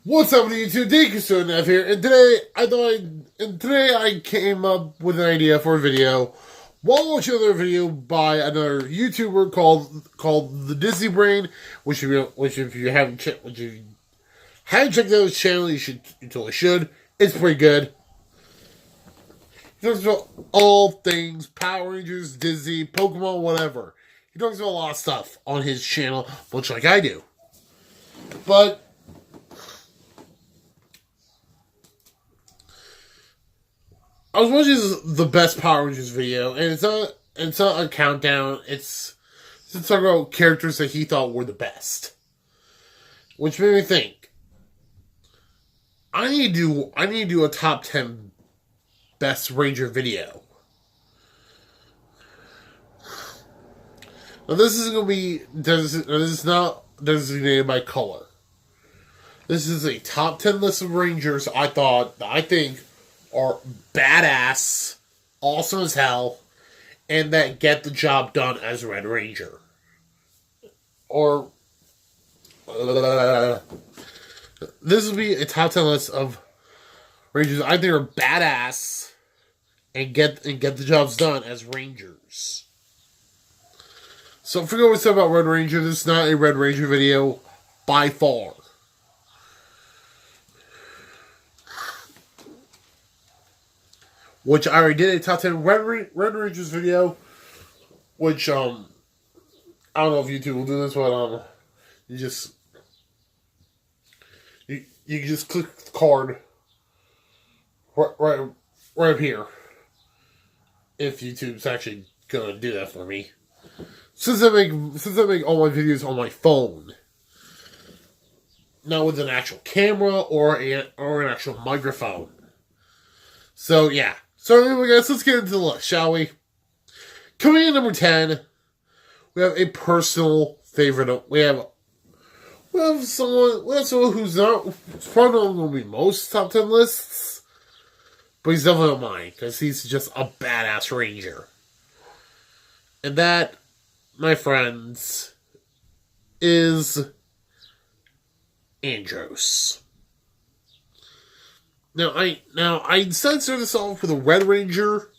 What's up, YouTube? DQSoNF here, and today I came up with an idea for a video. While watching another video by another YouTuber called the Disney Brain, which if you haven't checked out his channel, you totally should. It's pretty good. He talks about all things Power Rangers, Disney, Pokemon, whatever. He talks about a lot of stuff on his channel, much like I do. But I was watching the best Power Rangers video, and it's not a countdown. It's talking about characters that he thought were the best, which made me think I need to do a top 10 best Ranger video. Now this isn't going to be this is not designated by color. This is a top 10 list of Rangers I think are badass, awesome as hell, and that get the job done as Red Ranger. Or this will be a top 10 list of Rangers I think are badass and get the jobs done as Rangers. So if we go with about Red Ranger, this is not a Red Ranger video by far. Which I already did a top 10 Red Rangers video. Which, I don't know if YouTube will do this, but, you can just click the card right up here. If YouTube's actually gonna do that for me. Since I make all my videos on my phone. Not with an actual camera or an actual microphone. So, yeah. So anyway, guys, let's get into the list, shall we? Coming in at number 10, we have a personal favorite. We have someone who's probably not going to be most top 10 lists, but he's definitely on mine, because he's just a badass Ranger. And that, my friends, is Andros. Now I decided to start this off with a Red Ranger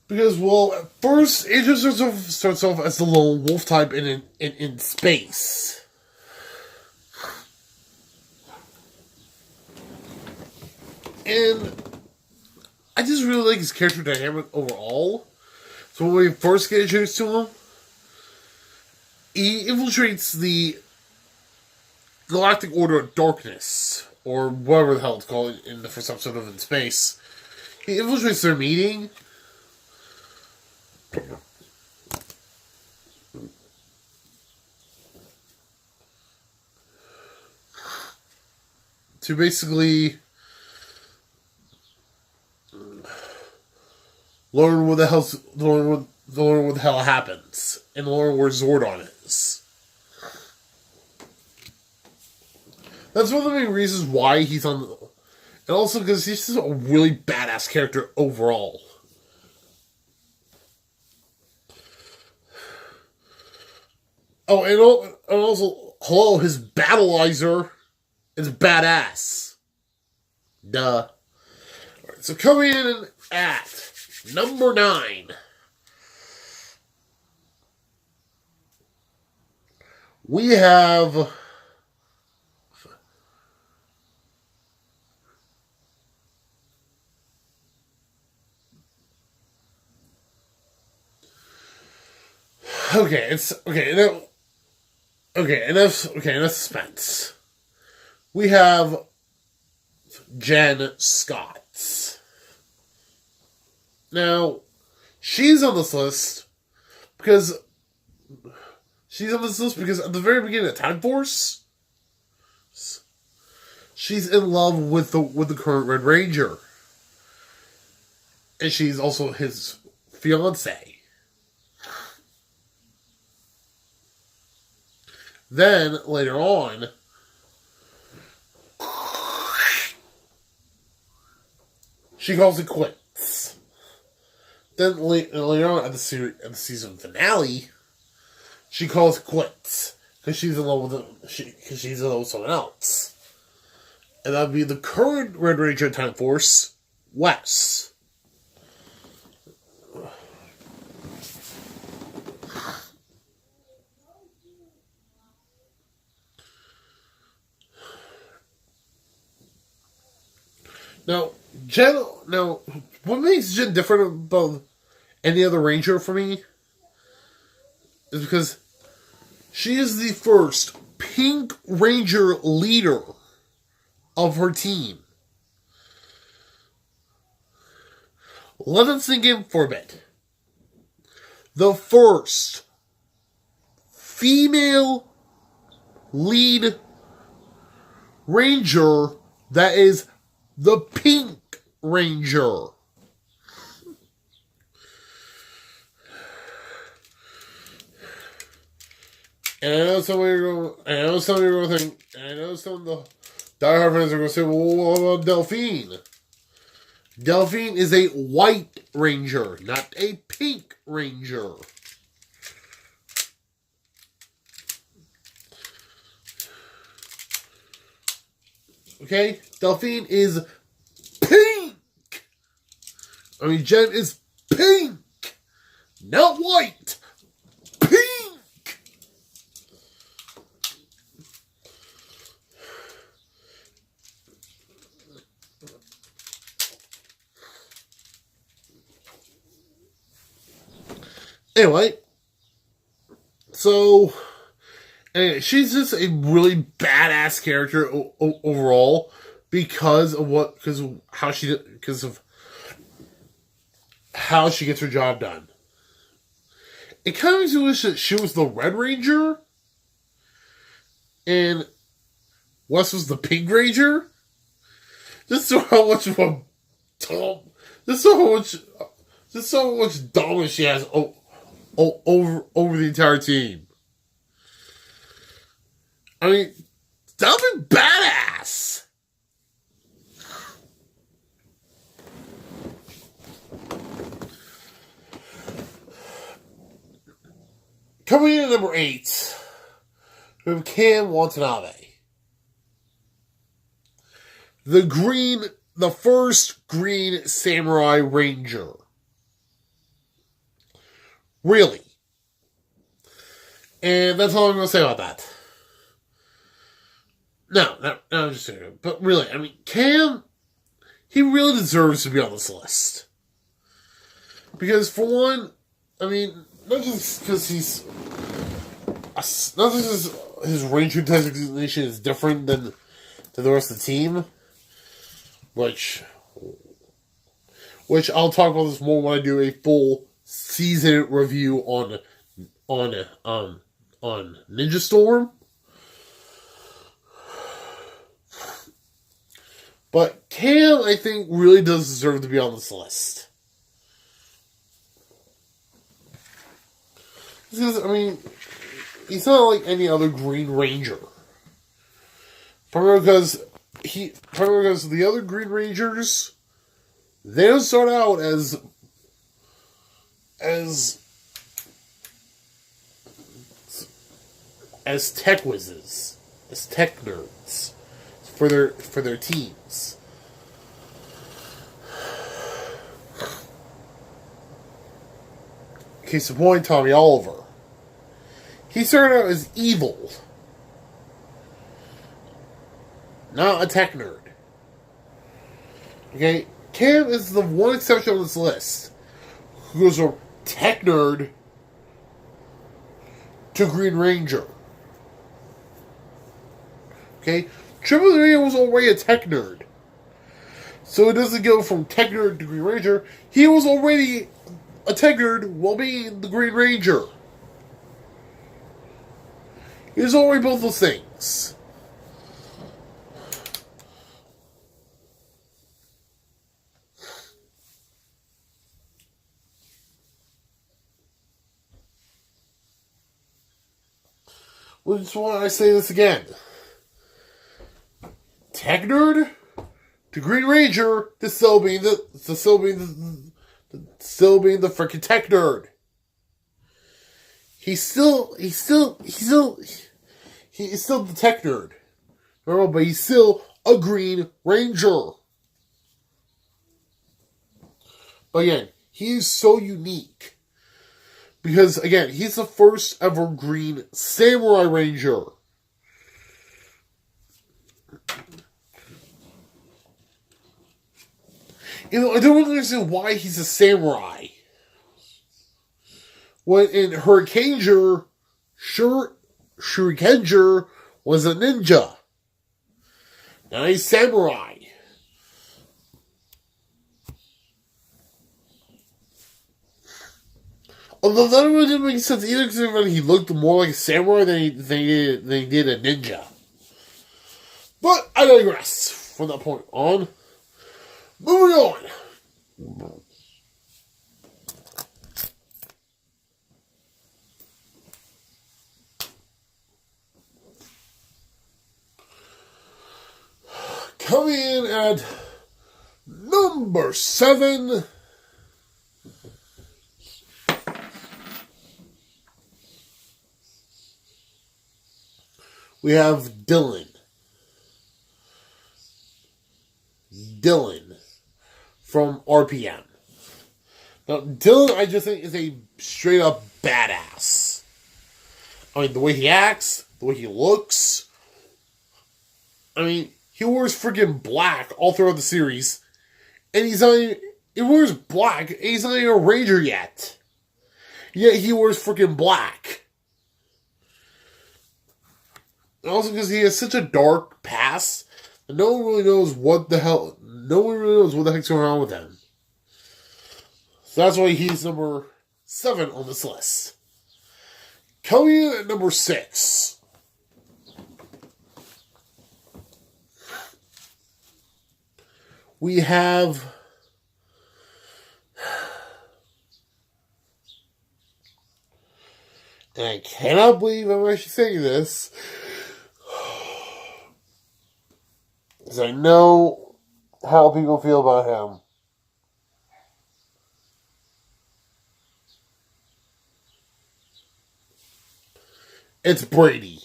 because, well, at first Andros starts off as the lone wolf type in space. And I just really like his character dynamic overall. So when we first get introduced to him, he infiltrates the Galactic Order of Darkness, or whatever the hell it's called in the first episode of In Space. He infiltrates their meeting. To basically learn what the hell happens, and learn where Zordon is. That's one of the main reasons why he's on the... And also because he's just a really badass character overall. Oh, and also, hello, his Battleizer is badass. Duh. Alright, so coming in at number 9. We have... enough suspense. We have Jen Scott. Now, she's on this list because at the very beginning of Time Force, she's in love with the current Red Ranger, and she's also his fiance. Then, later on, she calls it quits. Then, later on at the season finale, she calls it quits. because she's in love with she's in love with someone else, and that'd be the current Red Ranger Time Force, Wes. Now, what makes Jen different about any other Ranger for me is because she is the first Pink Ranger leader of her team. Let it sink in for a bit. The first female lead Ranger that is the Pink Ranger. And I know some of you are going to think, I know some of the diehard fans are going to say, well, what about Delphine? Delphine is a White Ranger, not a Pink Ranger. Okay? Delphine is pink! I mean, Jen is pink! Not white! Pink! Anyway, so she's just a really badass character overall because of how she gets her job done. It kind of makes me wish that she was the Red Ranger and Wes was the Pink Ranger. Just so how much of a just so much dominance she has over the entire team. I mean, that would be badass. Coming in at number 8, we have Cam Watanabe. The first Green Samurai Ranger. Really. And that's all I'm going to say about that. No, I'm just saying. But really, I mean, Cam, he really deserves to be on this list. Because for one, I mean, not just because his Ranger designation is different than the rest of the team, which I'll talk about this more when I do a full season review on Ninja Storm. But Cam, I think, really does deserve to be on this list. Because, I mean, he's not like any other Green Ranger. Probably because the other Green Rangers, they don't start out as tech whizzes, as tech nerds for their teams. Case in point, Tommy Oliver. He started out as evil, not a tech nerd. Okay, Cam is the one exception on this list who goes from tech nerd to Green Ranger. Okay, Triple J was already a tech nerd, so it doesn't go from tech nerd to Green Ranger. He was already a tech nerd while being the Green Ranger. He was already both those things. Which is why I say this again. Tech nerd to Green Ranger to still being the freaking tech nerd. He's still he is still the tech nerd. But he's still a Green Ranger. But again, he's so unique. Because, again, he's the first ever Green Samurai Ranger. I don't really understand why he's a samurai. When in Hurricaneger, Shurikenger was a ninja. Now he's samurai. Although that really didn't make sense either, because he looked more like a samurai than he did a ninja. But I digress from that point on. Moving on. Coming in at number 7. We have Dylan. Dylan from RPM. Now, Dylan, I just think, is a straight up badass. I mean, the way he acts, the way he looks. I mean, he wears freaking black all throughout the series. And he's not even, he wears black, and he's not even a Ranger yet. Yet he wears freaking black. And also because he has such a dark past, and no one really knows what the heck's going on with him. So that's why he's number 7 on this list. Coming in at number 6. We have and I cannot believe I'm actually saying this, because I know how people feel about him. It's Brady.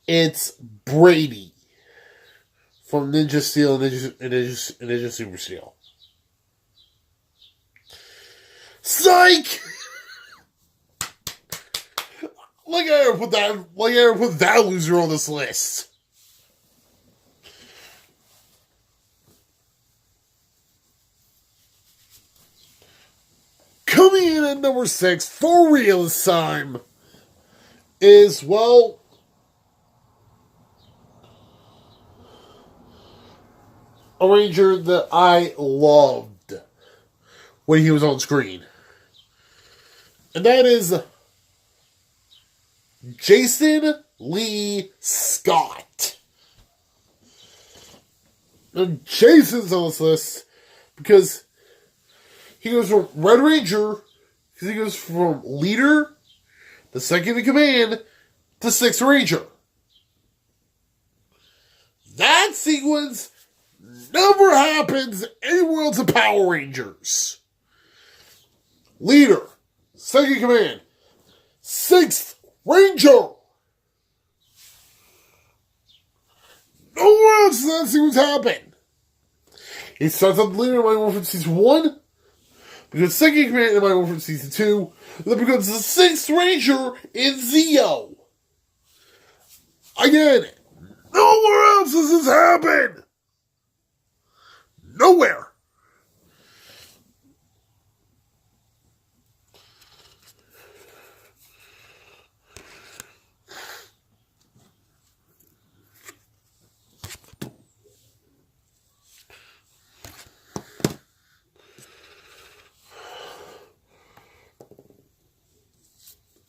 It's Brady from Ninja Steel and Ninja Super Steel. Psych! Like I ever put that loser on this list. Coming in at number 6, for real this time, is, well, a Ranger that I loved when he was on screen. And that is Jason Lee Scott. Now, Jason's on this list because he goes from Red Ranger, because he goes from leader, the second in command, to 6th Ranger. That sequence never happens anywhere else in Power Rangers. Leader, second in command, 6th Ranger. Nowhere else does that sequence happen. He starts up leader in Mighty Morphin Season 1, becomes second in command in Mighty Morphin Season 2, then becomes the 6th Ranger in Zeo. Again, nowhere else does this happen. Nowhere.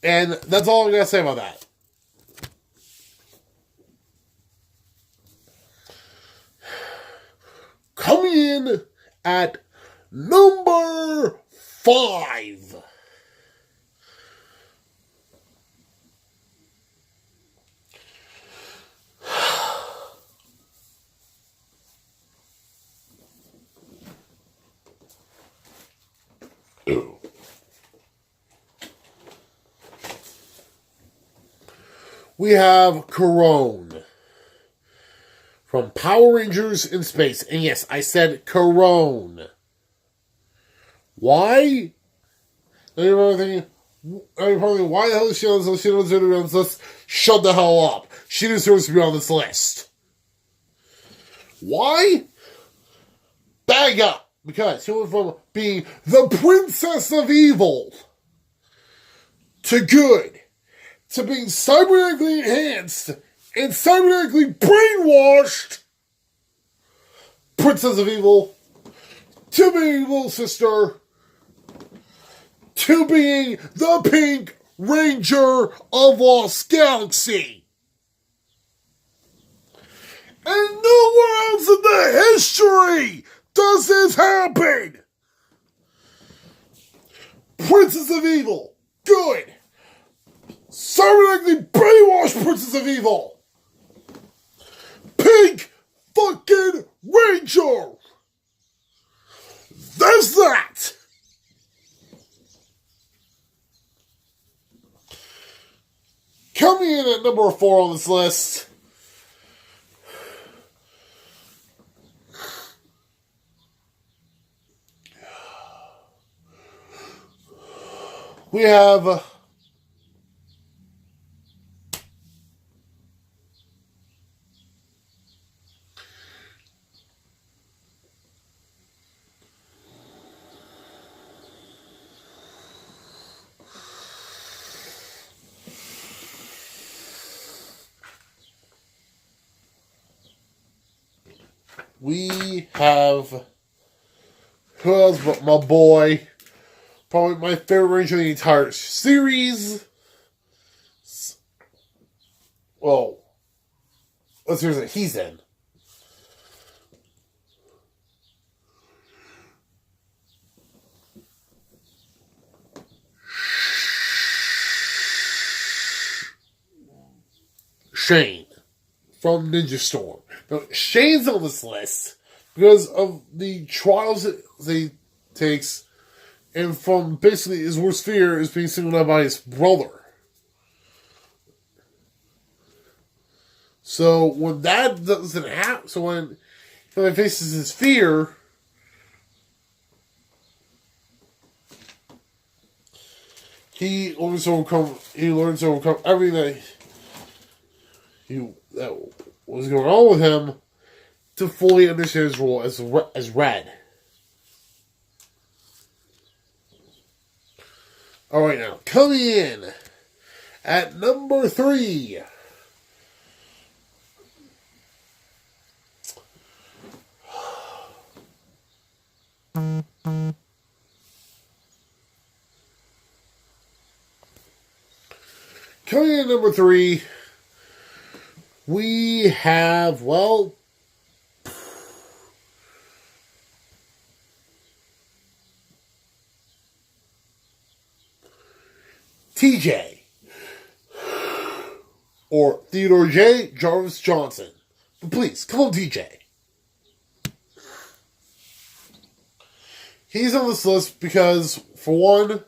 And that's all I'm going to say about that. Coming in at number 5. we have Corone from Power Rangers in Space. And yes, I said Corone. Why? And you're probably thinking, why the hell is she on this list? She doesn't deserve to be on this list. Shut the hell up. She deserves to be on this list. Why? Bag up. Because she went from being the Princess of Evil to good to being cybernetically enhanced and cybernetically brainwashed Princess of Evil to being Little Sister to being the Pink Ranger of Lost Galaxy. And nowhere else in the history does this happen. Princess of Evil, good. Cybernetically brainwashed Princess of Evil. Pink fucking Ranger. There's that. Coming in at number 4 on this list, we have who else but my boy, probably my favorite Ranger in the entire series. Well, let's hear that he's in. Shane from Ninja Storm. Now, Shane's on this list because of the trials that he takes, and from basically his worst fear is being singled out by his brother. So when that doesn't happen, so when he faces his fear, he learns to overcome everything that was going on with him to fully understand his role as Red. Alright, now, coming in at number 3. Coming in at number 3, we have, well, TJ, or Theodore J. Jarvis Johnson. But please, come on, TJ. He's on this list because, for one,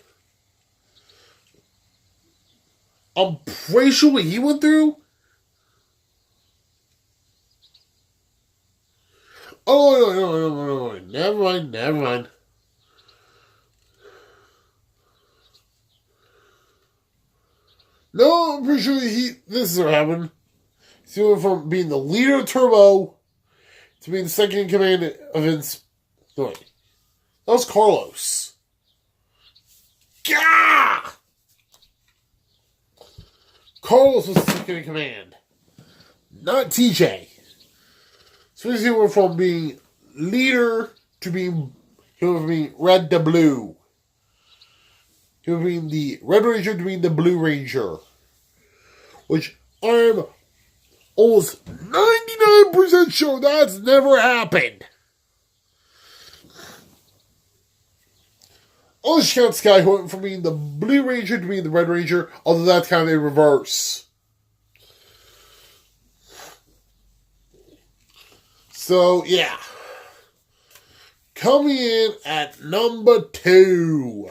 I'm pretty sure what he went through. Oh, no. Never mind. No, I'm pretty sure this is what happened. He went from being the leader of Turbo to being the second in command of no, wait. That was Carlos. Gah! Carlos was the second in command. Not TJ. So he went from being leader to being red to blue. He went from being the Red Ranger to being the Blue Ranger. Which I'm almost 99% sure that's never happened. Unless you count Sky, who went from being the Blue Ranger to being the Red Ranger, although that's kind of in reverse. So, yeah. Coming in at number 2.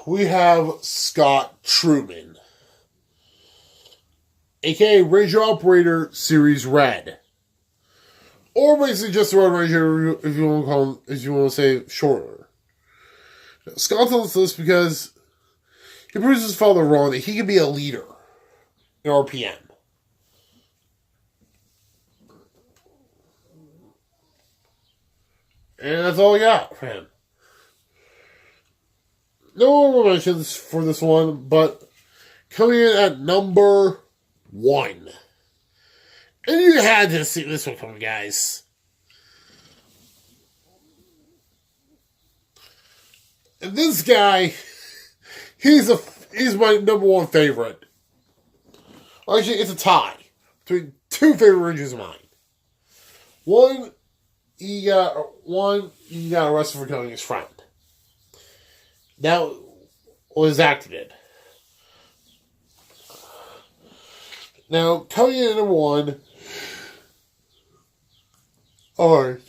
we have Scott Truman, aka Ranger Operator Series Red. Or basically just the Red Ranger, if you want to call him, if you want to say shorter. Scott's on this list because he proves his father wrong that he can be a leader in RPM. And that's all I got for him. No more mentions for this one, but coming in at number 1. And you had to see this one coming, guys. And this guy, he's my number 1 favorite. Actually, it's a tie between 2 favorite Rangers of mine. One, he got arrested for killing his friend. That was acted. Now, coming in at number 1 are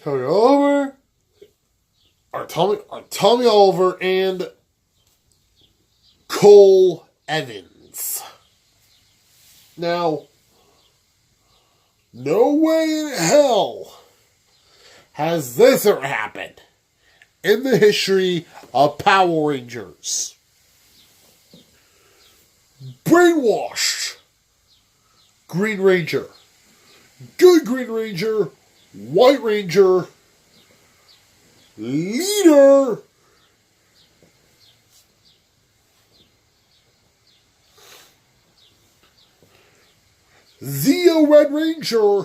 Tommy Oliver and Cole Evans. Now, no way in hell has this ever happened in the history of Power Rangers. Brainwashed Green Ranger, good Green Ranger, White Ranger, leader, Zeo Red Ranger,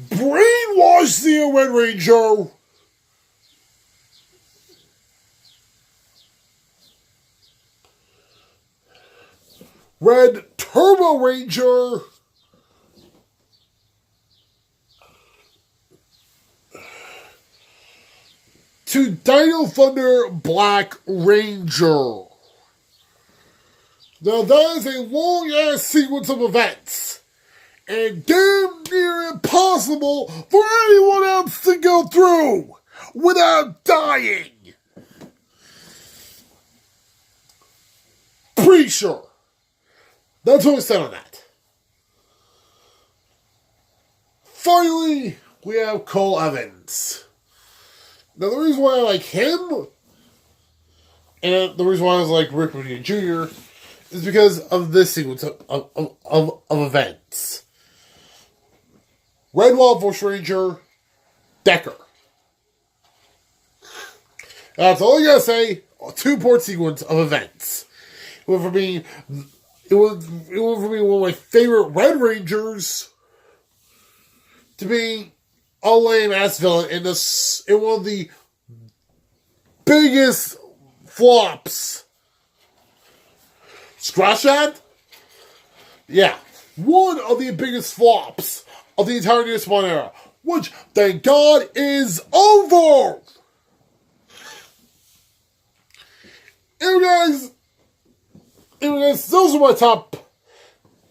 brainwashed Zeo Red Ranger, Red Turbo Ranger, to Dino Thunder Black Ranger. Now that is a long-ass sequence of events, and damn near impossible for anyone else to go through without dying. Pretty sure. That's what I said on that. Finally, we have Cole Evans. Now, the reason why I like him, and the reason why I like Rick Moody Jr., is because of this sequence of events. Red Wild Force Ranger, Decker. That's all I gotta say. A 2-part sequence of events. It went from being one of my favorite Red Rangers to being a lame ass villain in one of the biggest flops. Scratch that? Yeah. One of the biggest flops of the entire New Spawn era. Which, thank God, is over! Anyway, guys, those are my top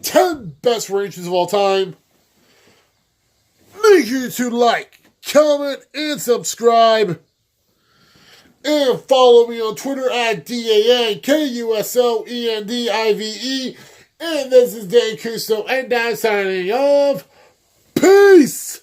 10 best Rangers of all time. Make sure to like, comment, and subscribe. And follow me on Twitter at DANKUSOENDIVE. And this is Dan Kusto, and I'm signing off. Peace!